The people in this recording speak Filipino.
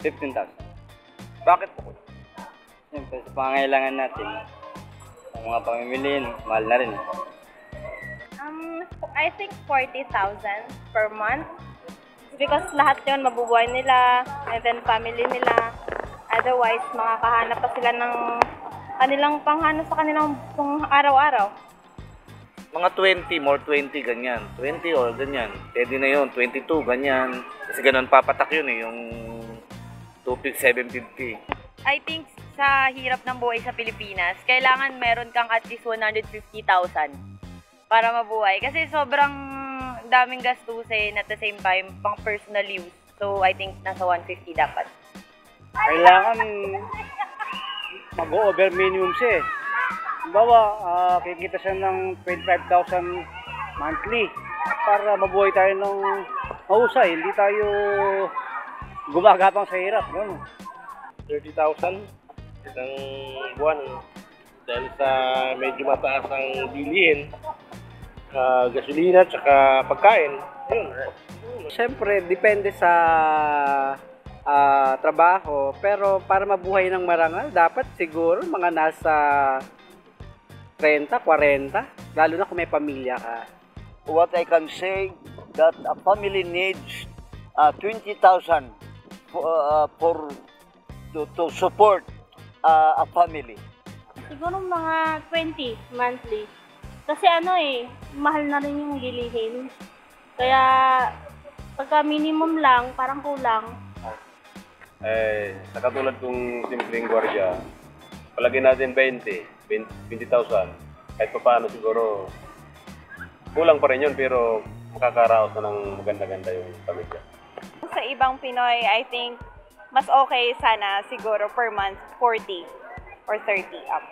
15,000. Bakit po? Siyempre, sa pangangailangan natin, sa mga pamimiliin, mahal na rin. I think 40,000 per month. Because lahat yun mabubuhay nila, and then family nila. Otherwise, makakahanap pa sila ng kanilang panghanap sa kanilang pang araw-araw. Mga 20, more 20, ganyan. 20 or ganyan. Pwede na yun, 22, ganyan. Kasi ganun papatak yun eh, yung 2,750. I think sa hirap ng buhay sa Pilipinas, kailangan meron kang at least 150,000 para mabuhay. Kasi sobrang daming gastusin at the same time, pang personal use. So, I think nasa 150 dapat. Kailangan mag-over minimum siya eh. Bawa, kikita siya ng 25,000 monthly para mabuhay tayo ng mahusay. Hindi tayo gumagapang sa hirap. Gano'n. 30,000 isang buwan dahil sa medyo mataas ang bilihin, gasolina at saka pagkain. Yun. Siyempre, depende sa trabaho, pero para mabuhay ng marangal, dapat siguro mga nasa 30, 40, lalo na kung may pamilya ka. What I can say that a family needs 20,000 to support a family. Siguro mga 20 monthly. Kasi mahal na rin yung bilihin. Kaya pagka minimum lang, parang kulang. Sa katulad kong simpleng gwardiya, palagay natin 20,000. Kahit pa paano siguro, kulang pa rin yun pero makakaraos na ng maganda-ganda yung pamilya. Sa ibang Pinoy, I think mas okay sana siguro per month 40 or 30 up.